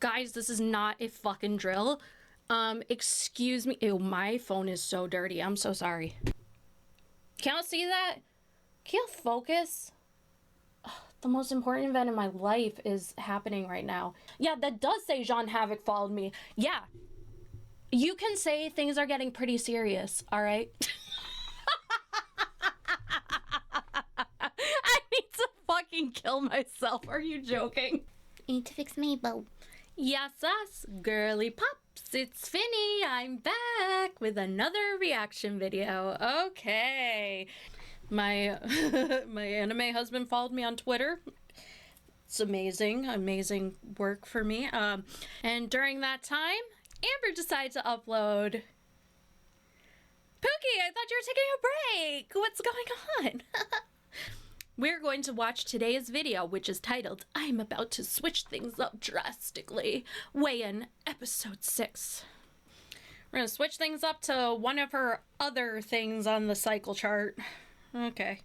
Guys, this is not a fucking drill. Excuse me. Ew, my phone is so dirty. I'm so sorry. Can y'all see that? Can y'all focus? Ugh, the most important event in my life is happening right now. Yeah, that does say Jean Havoc followed me. Yeah. You can say things are getting pretty serious, alright? I need to fucking kill myself. Are you joking? You need to fix me, Bo. Yes, us, girly pops. It's Finny. I'm back with another reaction video. Okay. My my anime husband followed me on Twitter. It's amazing work for me. And during that time, Amber decided to upload. Pookie, I thought you were taking a break. What's going on? We're going to watch today's video, which is titled, I'm about to switch things up drastically. Weigh in episode 6. We're going to switch things up to one of her other things on the cycle chart. Okay.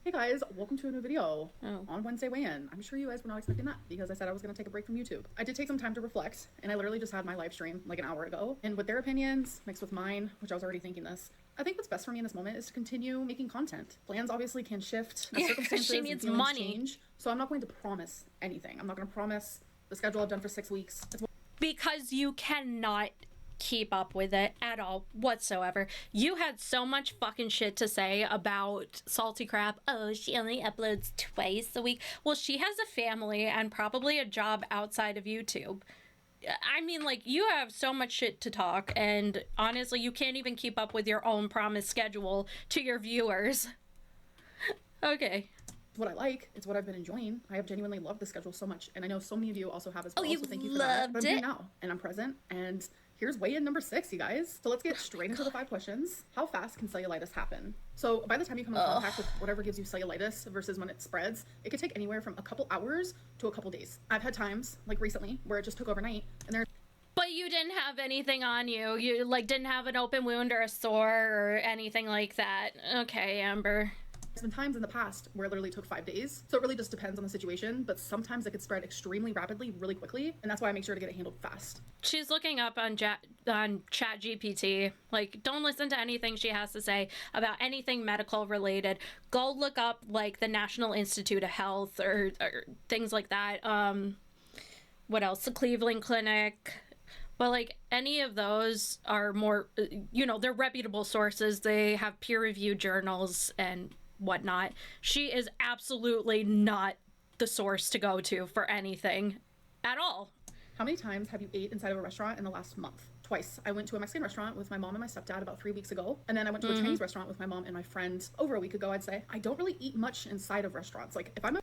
Hey guys, welcome to a new video on Wednesday weigh-in. I'm sure you guys were not expecting that because I said I was going to take a break from YouTube. I did take some time to reflect, and I literally just had my live stream like an hour ago. And with their opinions mixed with mine, which I was already thinking this, I think what's best for me in this moment is to continue making content. Plans obviously can shift as circumstances she needs and money. change. So I'm not going to promise anything. I'm not going to promise the schedule I've done for 6 weeks. Because you cannot keep up with it at all whatsoever. You had so much fucking shit to say about Salty Crap. Oh, she only uploads twice a week. Well, she has a family and probably a job outside of YouTube. I mean, like, you have so much shit to talk, and honestly, you can't even keep up with your own promised schedule to your viewers. Okay. It's what I like. It's what I've been enjoying. I have genuinely loved the schedule so much, and I know so many of you also have as well. Oh, you so thank you for that. loved But I'm here it? now, and I'm present, and here's weigh-in number 6, you guys. So let's get straight into the 5 questions. How fast can cellulitis happen? So by the time you come in contact with whatever gives you cellulitis versus when it spreads, it could take anywhere from a couple hours to a couple days. I've had times, like recently, where it just took overnight, and there. But you didn't have anything on you. You, like, didn't have an open wound or a sore or anything like that. Okay, Amber. There's been times in the past where it literally took 5 days. So it really just depends on the situation, but sometimes it could spread extremely rapidly, really quickly, and that's why I make sure to get it handled fast. She's looking up on ChatGPT. Like, don't listen to anything she has to say about anything medical related. Go look up, like, the National Institute of Health or things like that. What else? The Cleveland Clinic. But, like, any of those are more, you know, they're reputable sources. They have peer-reviewed journals and whatnot. She is absolutely not the source to go to for anything at all. How many times have you ate inside of a restaurant in the last month? Twice. I went to a Mexican restaurant with my mom and my stepdad about 3 weeks ago. And then I went to a Chinese restaurant with my mom and my friend over a week ago, I'd say. I don't really eat much inside of restaurants. Like, if I'm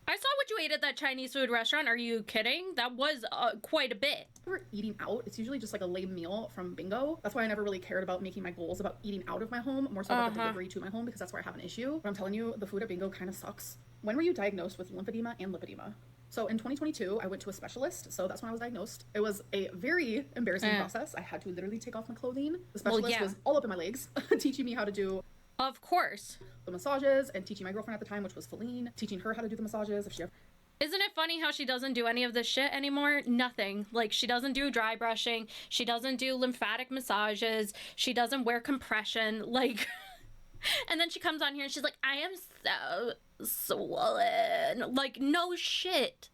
I saw what you ate at that Chinese food restaurant. Are you kidding? That was quite a bit. ever eating out, it's usually just like a lame meal from bingo. That's why I never really cared about making my goals about eating out of my home, more so about the delivery to my home, because that's where I have an issue. But I'm telling you, the food at bingo kind of sucks. When were you diagnosed with lymphedema and lipedema? So in 2022, I went to a specialist. So that's when I was diagnosed. It was a very embarrassing process. I had to literally take off my clothing. The specialist was all up in my legs, teaching me how to do of course the massages, and teaching my girlfriend at the time, which was Feline, teaching her how to do the massages if she ever. Isn't it funny how she doesn't do any of this shit anymore? Nothing. Like, she doesn't do dry brushing. She doesn't do lymphatic massages. She doesn't wear compression. Like, and then she comes on here and she's like, I am so swollen. Like, no shit.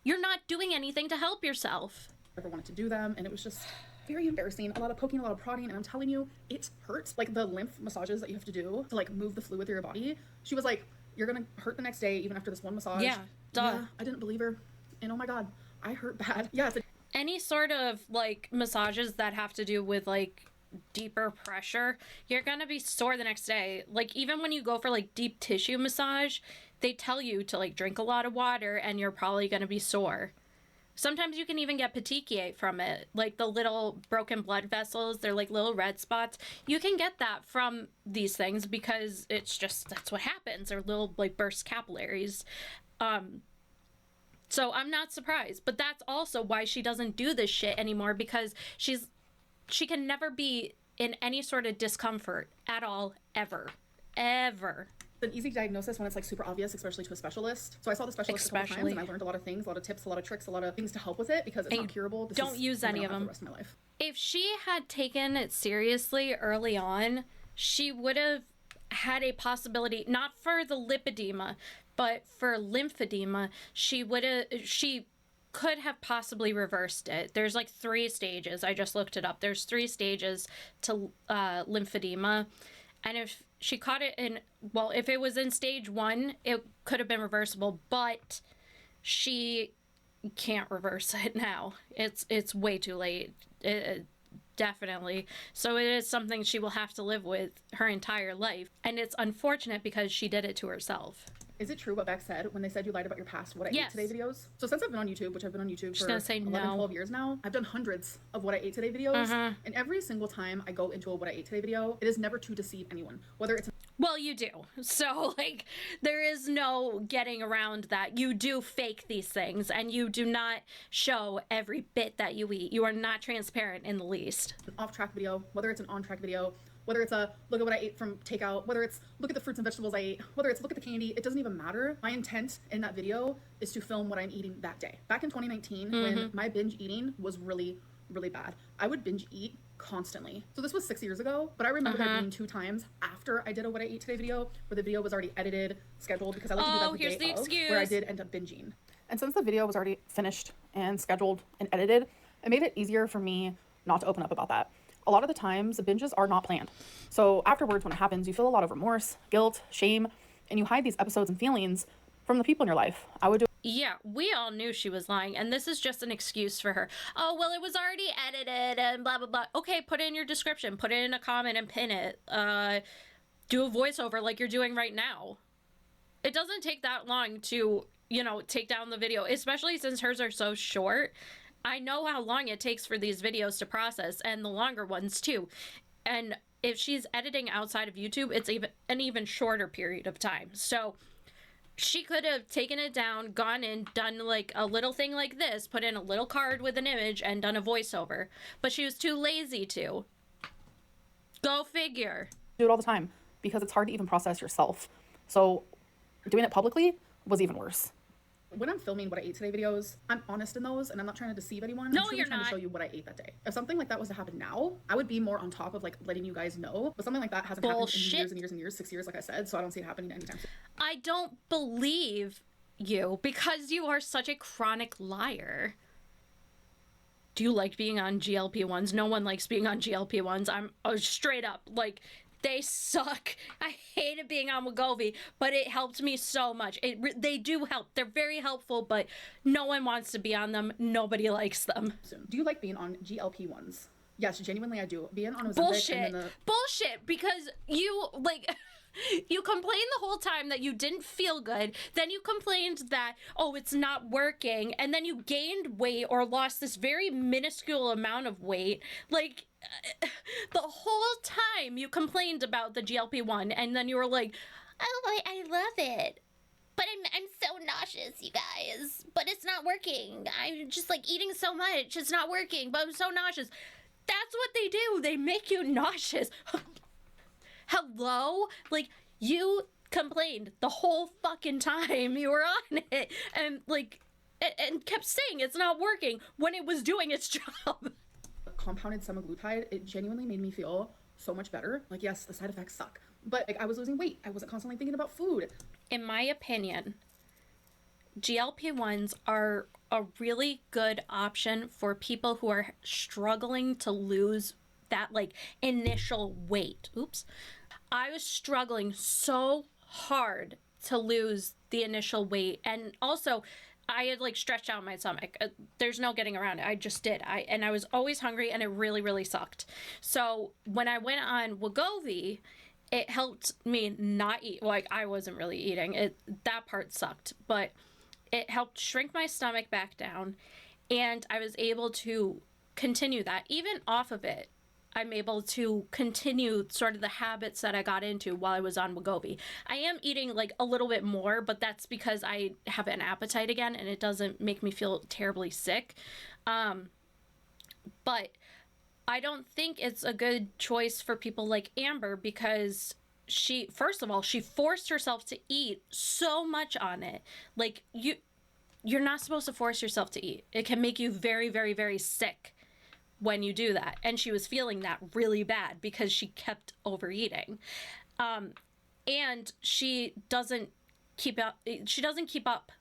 You're not doing anything to help yourself. Ever wanted to do them, and it was just very embarrassing. A lot of poking, a lot of prodding, and I'm telling you, it hurts. Like, the lymph massages that you have to do to, like, move the fluid through your body. She was like, you're gonna hurt the next day, even after this one massage. Yeah, duh. Yeah, I didn't believe her. And oh my God, I hurt bad. Yeah, it's any sort of, like, massages that have to do with, like, deeper pressure, you're gonna be sore the next day. Like, even when you go for, like, deep tissue massage, they tell you to, like, drink a lot of water and you're probably gonna be sore. Sometimes you can even get petechiae from it, like the little broken blood vessels. They're like little red spots. You can get that from these things because it's just, that's what happens. They're little, like, burst capillaries. So I'm not surprised, but that's also why she doesn't do this shit anymore, because she can never be in any sort of discomfort at all, ever. an easy diagnosis when it's like super obvious, especially to a specialist. So I saw the specialist a couple times and I learned a lot of things, a lot of tips, a lot of tricks, a lot of things to help with it because it's not curable. Don't use any of them the rest of my life. If she had taken it seriously early on, she would have had a possibility, not for the lipedema, but for lymphedema. She could have possibly reversed it. There's like 3 stages. I just looked it up. There's 3 stages to lymphedema. And if she caught it in, well, if it was in stage 1, it could have been reversible, but she can't reverse it now. It's way too late. Definitely. So it is something she will have to live with her entire life. And it's unfortunate because she did it to herself. Is it true what Beck said when they said you lied about your past What I Ate Today videos? So since I've been on YouTube, which I've been on YouTube for 11, 12 years now, I've done hundreds of What I Ate Today videos. And every single time I go into a What I Ate Today video, it is never to deceive anyone. Whether it's... Well, you do. So, like, there is no getting around that. You do fake these things, and you do not show every bit that you eat. You are not transparent in the least. An off-track video, whether it's an on-track video, whether it's a look at what I ate from takeout, whether it's look at the fruits and vegetables I ate, whether it's look at the candy, it doesn't even matter. My intent in that video is to film what I'm eating that day. Back in 2019, when my binge eating was really, really bad, I would binge eat constantly. So this was 6 years ago, but I remember there being 2 times after I did a What I Ate Today video where the video was already edited, scheduled, because I like to do that the day of, where I did end up binging. And since the video was already finished and scheduled and edited, it made it easier for me not to open up about that. A lot of the times, the binges are not planned. So afterwards, when it happens, you feel a lot of remorse, guilt, shame, and you hide these episodes and feelings from the people in your life. I would do... Yeah, we all knew she was lying, and this is just an excuse for her. Oh, well, it was already edited and blah, blah, blah. Okay, put it in your description. Put it in a comment and pin it. Do a voiceover like you're doing right now. It doesn't take that long to, you know, take down the video, especially since hers are so short. I know how long it takes for these videos to process, and the longer ones too. And if she's editing outside of YouTube, it's an even shorter period of time. So she could have taken it down, gone in, done like a little thing like this, put in a little card with an image, and done a voiceover. But she was too lazy to. Go figure. Do it all the time because it's hard to even process yourself. So doing it publicly was even worse. When I'm filming What I Ate Today videos, I'm honest in those, and I'm not trying to deceive anyone. No, I'm truly you're trying not. to show you what I ate that day. If something like that was to happen now, I would be more on top of like letting you guys know. But something like that hasn't happened in years and years and years, 6 years, like I said, so I don't see it happening anytime soon. I don't believe you because you are such a chronic liar. Do you like being on GLP-1s? No one likes being on GLP-1s. I'm straight up like, they suck. I hated being on Wegovy, but it helped me so much. They do help. They're very helpful, but no one wants to be on them. Nobody likes them. Do you like being on GLP-1s? Yes, genuinely I do. Being on Ozempic bullshit. And then Bullshit, because you, like... You complained the whole time that you didn't feel good. Then you complained that, oh, it's not working. And then you gained weight or lost this very minuscule amount of weight. Like, the whole time you complained about the GLP-1. And then you were like, oh, I love it. But I'm so nauseous, you guys. But it's not working. I'm just, like, eating so much. It's not working, but I'm so nauseous. That's what they do. They make you nauseous. Hello? Like, you complained the whole fucking time you were on it, and, like, and kept saying it's not working when it was doing its job. Compounded semaglutide, it genuinely made me feel so much better. Like, yes, the side effects suck, but, like, I was losing weight. I wasn't constantly thinking about food. In my opinion, GLP-1s are a really good option for people who are struggling to lose that, like, initial weight. Oops. I was struggling so hard to lose the initial weight, and also I had, like, stretched out my stomach. There's no getting around it. I just did. And I was always hungry, and it really, really sucked. So when I went on Wegovy, it helped me not eat. Like, I wasn't really eating. That part sucked, but it helped shrink my stomach back down, and I was able to continue that. Even off of it, I'm able to continue sort of the habits that I got into while I was on Wegovy. I am eating, like, a little bit more, but that's because I have an appetite again, and it doesn't make me feel terribly sick. But I don't think it's a good choice for people like Amber because she, first of all, she forced herself to eat so much on it. Like, you're not supposed to force yourself to eat. It can make you very, very, very sick when you do that. And she was feeling that really bad because she kept overeating. And she doesn't keep up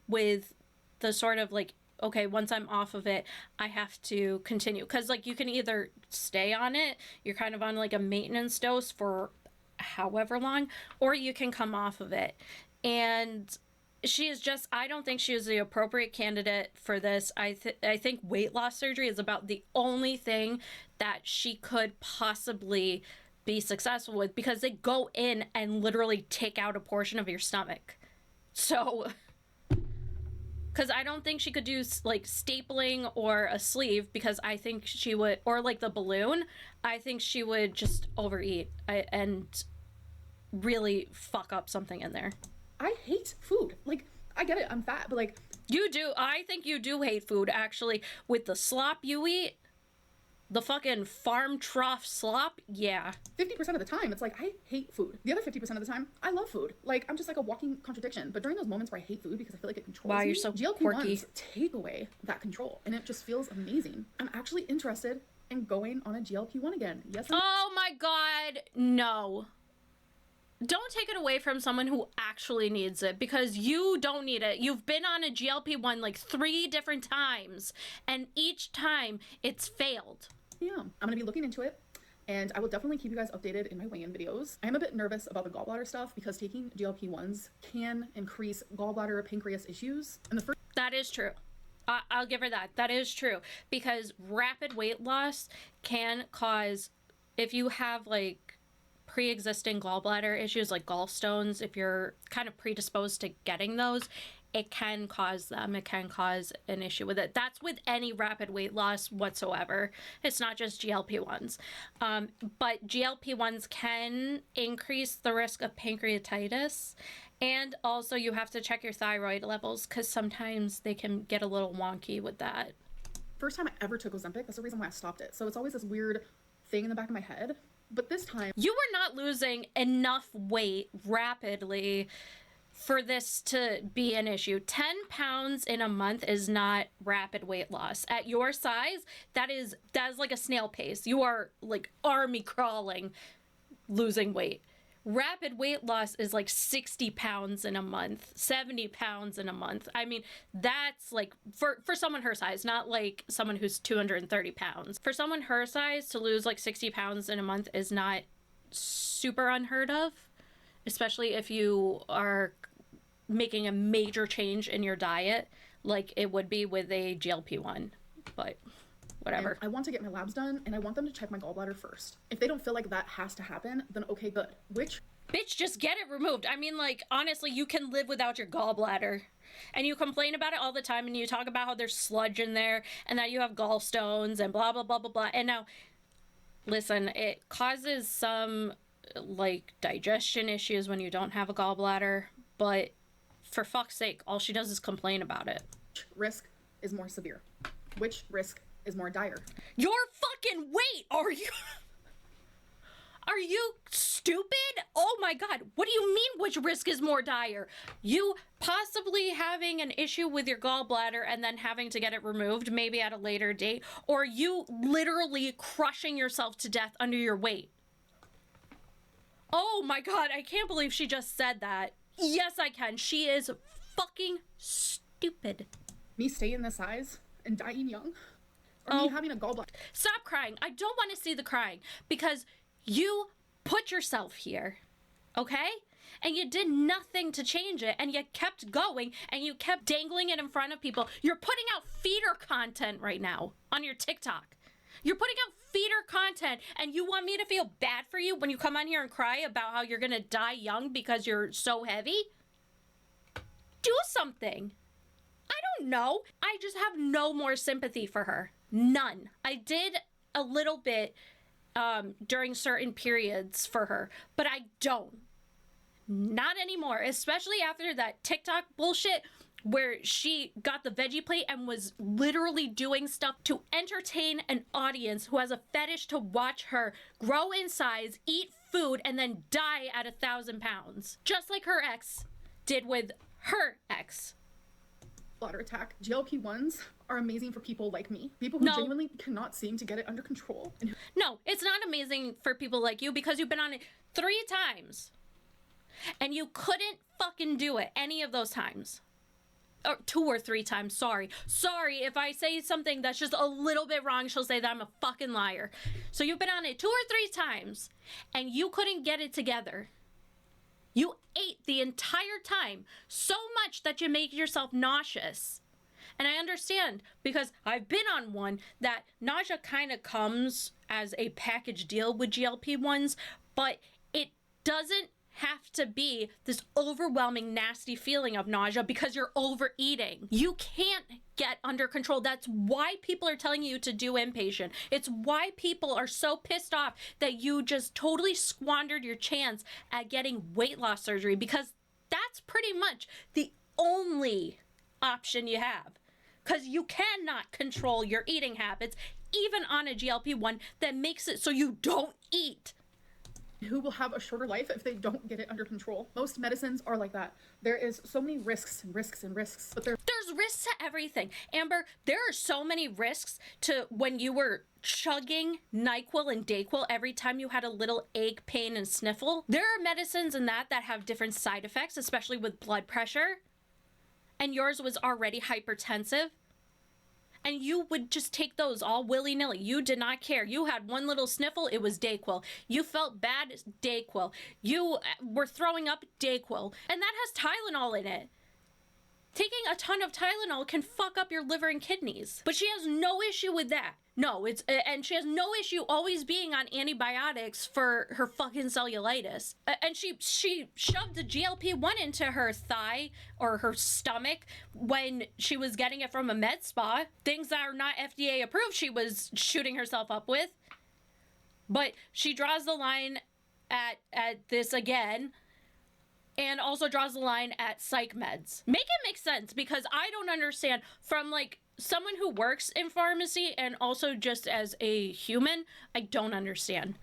with the sort of like, okay, once I'm off of it, I have to continue. Because, like, you can either stay on it, you're kind of on, like, a maintenance dose for however long, or you can come off of it. And she is just, I don't think she is the appropriate candidate for this. I think weight loss surgery is about the only thing that she could possibly be successful with, because they go in and literally take out a portion of your stomach. So... because I don't think she could do, like, stapling or a sleeve, because I think she would, or, like, the balloon, I think she would just overeat and really fuck up something in there. I hate food. Like, I get it, I'm fat, but, like... You do. I think you do hate food, actually. With the slop you eat, the fucking farm trough slop, yeah. 50% of the time, it's like, I hate food. The other 50% of the time, I love food. Like, I'm just like a walking contradiction. But during those moments where I hate food because I feel like it controls me, you're so GLP-1s take away that control. And it just feels amazing. I'm actually interested in going on a GLP-1 again. Yes. Oh my God, no. Don't take it away from someone who actually needs it, because you don't need it. You've been on a GLP-1 like 3 different times, and each time it's failed. Yeah, I'm gonna be looking into it, and I will definitely keep you guys updated in my weigh-in videos. I am a bit nervous about the gallbladder stuff because taking GLP-1s can increase gallbladder pancreas issues. And that is true. I'll give her that. That is true, because rapid weight loss can cause, if you have like pre-existing gallbladder issues like gallstones, if you're kind of predisposed to getting those, it can cause them. It can cause an issue with it. That's with any rapid weight loss whatsoever. It's not just GLP-1s. But GLP-1s can increase the risk of pancreatitis. And also you have to check your thyroid levels, because sometimes they can get a little wonky with that. First time I ever took Ozempic, that's the reason why I stopped it. So it's always this weird thing in the back of my head. But this time... You were not losing enough weight rapidly for this to be an issue. 10 pounds in a month is not rapid weight loss. At your size, that is like a snail pace. You are like army crawling, losing weight. Rapid weight loss is like 60 pounds in a month, 70 pounds in a month. I mean, that's like, for someone her size, not like someone who's 230 pounds. For someone her size to lose like 60 pounds in a month is not super unheard of, especially if you are making a major change in your diet, like it would be with a GLP-1, but... whatever. And I want to get my labs done, and I want them to check my gallbladder first. If they don't feel like that has to happen, then okay, good. Which... bitch, just get it removed. I mean, like, honestly, you can live without your gallbladder. And you complain about it all the time, and you talk about how there's sludge in there, and that you have gallstones, and blah, blah, blah, blah, blah. And now, listen, it causes some, like, digestion issues when you don't have a gallbladder, but for fuck's sake, all she does is complain about it. Which risk is more severe? Which risk is more dire? Your fucking weight! Are you stupid? Oh my God, what do you mean which risk is more dire? You possibly having an issue with your gallbladder and then having to get it removed, maybe at a later date, or you literally crushing yourself to death under your weight. Oh my God, I can't believe she just said that. Yes, I can. She is fucking stupid. Me staying this size and dying young? Or me having a gallbladder? Stop crying. I don't want to see the crying, because you put yourself here, okay? And you did nothing to change it, and you kept going, and you kept dangling it in front of people. You're putting out feeder content right now on your TikTok. You're putting out feeder content, and you want me to feel bad for you when you come on here and cry about how you're gonna die young because you're so heavy? Do something. I don't know. I just have no more sympathy for her. None. I did a little bit during certain periods for her, but I don't. Not anymore, especially after that TikTok bullshit where she got the veggie plate and was literally doing stuff to entertain an audience who has a fetish to watch her grow in size, eat food, and then die at 1,000 pounds. Just like her ex did with her ex. Bladder attack. GLP-1s are amazing for people like me. People who genuinely cannot seem to get it under control. No, it's not amazing for people like you because you've been on it 3 times. And you couldn't fucking do it any of those times. Or 2 or 3 times, sorry. Sorry, if I say something that's just a little bit wrong, she'll say that I'm a fucking liar. So you've been on it 2 or 3 times, and you couldn't get it together. You ate the entire time so much that you make yourself nauseous. And I understand, because I've been on one, that nausea kind of comes as a package deal with GLP-1s, but it doesn't have to be this overwhelming, nasty feeling of nausea because you're overeating. You can't get under control. That's why people are telling you to do inpatient. It's why people are so pissed off that you just totally squandered your chance at getting weight loss surgery, because that's pretty much the only option you have. Because you cannot control your eating habits, even on a GLP-1 that makes it so you don't eat. Who will have a shorter life if they don't get it under control. Most medicines are like that. There is so many risks and risks and risks, but there's risks to everything. Amber, there are so many risks to when you were chugging NyQuil and DayQuil every time you had a little ache, pain, and sniffle. There are medicines in that have different side effects, especially with blood pressure. And yours was already hypertensive. And you would just take those all willy-nilly. You did not care. You had one little sniffle, it was DayQuil. You felt bad, DayQuil. You were throwing up, DayQuil. And that has Tylenol in it. Taking a ton of Tylenol can fuck up your liver and kidneys. But she has no issue with that. No, and she has no issue always being on antibiotics for her fucking cellulitis. And she shoved the GLP-1 into her thigh or her stomach when she was getting it from a med spa. Things that are not FDA approved, she was shooting herself up with. But she draws the line at this again, and also draws the line at psych meds. Make it make sense, because I don't understand from like someone who works in pharmacy and also just as a human, I don't understand.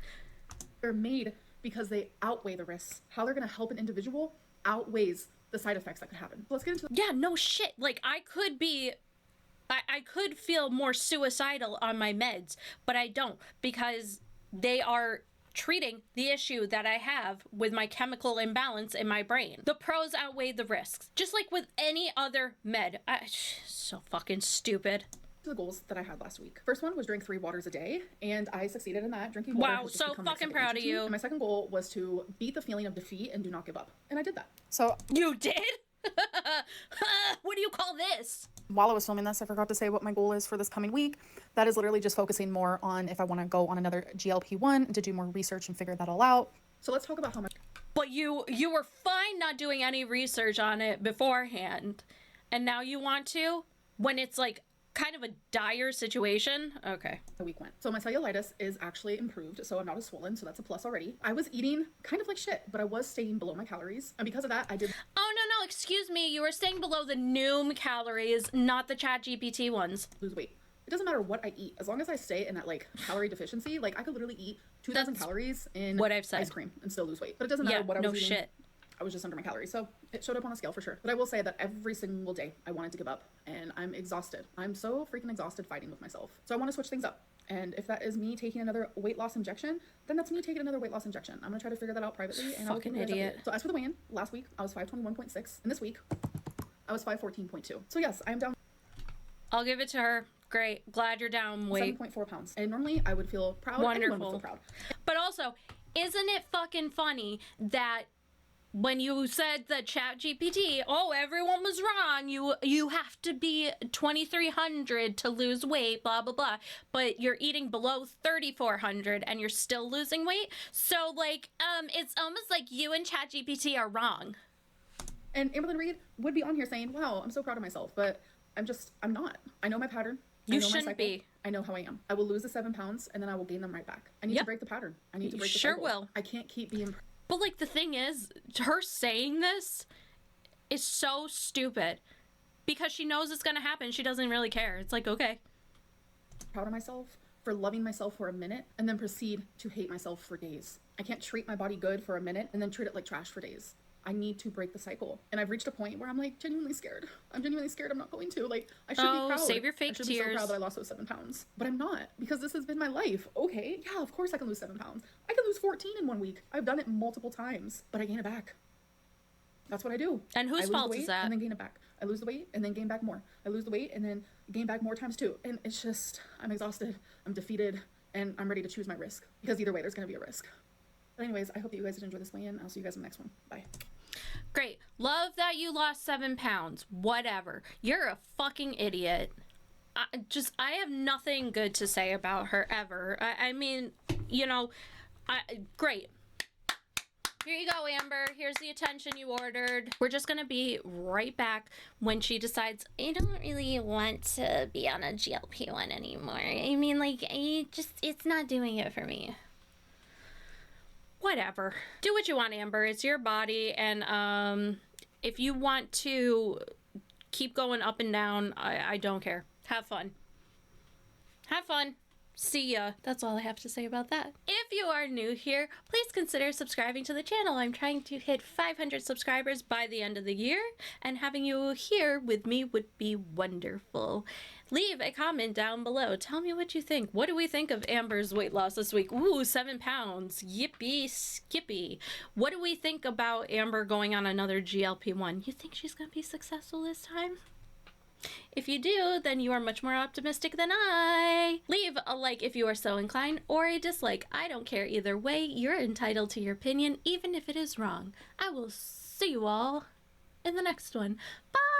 They're made because they outweigh the risks. How they're going to help an individual outweighs the side effects that could happen. Let's get into Yeah, no shit. Like I could feel more suicidal on my meds, but I don't, because they are treating the issue that I have with my chemical imbalance in my brain. The pros outweigh the risks, just like with any other med. So fucking stupid. The goals that I had last week. First one was drink 3 waters a day, and I succeeded in that. Drinking water. Wow, so fucking proud of you. And my second goal was to beat the feeling of defeat and do not give up, and I did that. So you did? What do you call this? While I was filming this, I forgot to say what my goal is for this coming week. That is literally just focusing more on if I want to go on another GLP-1 to do more research and figure that all out. So let's talk about how much. But you were fine not doing any research on it beforehand, and now you want to when it's like kind of a dire situation. Okay. The week went. So my cellulitis is actually improved, so I'm not as swollen, so that's a plus already. I was eating kind of like shit, but I was staying below my calories, and because of that, I did. Oh no, excuse me. You were staying below the Noom calories, not the ChatGPT ones. Lose weight. It doesn't matter what I eat, as long as I stay in that like calorie deficiency. Like I could literally eat 2,000 calories in what I've said. Ice cream and still lose weight. But it doesn't matter what I was eating. Shit. I was just under my calories, so it showed up on a scale for sure. But I will say that every single day I wanted to give up, and I'm exhausted. I'm so freaking exhausted fighting with myself. So I want to switch things up. And if that is me taking another weight loss injection, then that's me taking another weight loss injection. I'm gonna try to figure that out privately. And fucking idiot. So as for the weigh-in, last week I was 521.6, and this week I was 514.2. So yes, I'm down. I'll give it to her. Great. Glad you're down weight. 7.4 pounds. And normally I would feel proud. Wonderful. Anyone would feel proud. But also, isn't it fucking funny that when you said that ChatGPT, oh, everyone was wrong, you have to be 2,300 to lose weight, blah, blah, blah, but you're eating below 3,400 and you're still losing weight? So, like, it's almost like you and ChatGPT are wrong. And Amberlynn Reed would be on here saying, wow, I'm so proud of myself, but I'm not. I know my pattern. You shouldn't be. I know how I am. I will lose the 7 pounds and then I will gain them right back. I need to break the pattern. I need to break the cycle. Sure will. I can't keep being... But, like, the thing is, her saying this is so stupid. because she knows it's gonna happen. She doesn't really care. It's like, okay. Proud of myself for loving myself for a minute and then proceed to hate myself for days. I can't treat my body good for a minute and then treat it like trash for days. I need to break the cycle. And I've reached a point where I'm like genuinely scared. I'm genuinely scared I'm not going to. Like, I should be proud. Save your fake I should tears. be so proud that I lost those 7 pounds. But I'm not, because this has been my life. Okay, yeah, of course I can lose 7 pounds. I can lose 14 in 1 week. I've done it multiple times, but I gain it back. That's what I do. And whose fault is that? And then gain it back. I lose the weight and then gain back more. I lose the weight and then gain back more times too. And it's just, I'm exhausted, I'm defeated, and I'm ready to choose my risk. Because either way, there's going to be a risk. But anyways, I hope that you guys did enjoy this weigh-in. I'll see you guys in the next one. Bye. Great. Love that you lost 7 pounds. Whatever. You're a fucking idiot. I have nothing good to say about her ever. I mean, you know, great. Here you go, Amber. Here's the attention you ordered. We're just gonna be right back when she decides, I don't really want to be on a GLP-1 anymore. I mean, like, it's not doing it for me. Whatever. Do what you want, Amber. It's your body, and if you want to keep going up and down, I don't care. Have fun. Have fun. See ya. That's all I have to say about that. If you are new here, please consider subscribing to the channel. I'm trying to hit 500 subscribers by the end of the year, and having you here with me would be wonderful. Leave a comment down below. Tell me what you think. What do we think of Amber's weight loss this week? Ooh, 7 pounds. Yippee skippy. What do we think about Amber going on another GLP-1? You think she's gonna be successful this time? If you do, then you are much more optimistic than I. Leave a like if you are so inclined, or a dislike. I don't care either way. You're entitled to your opinion, even if it is wrong. I will see you all in the next one. Bye!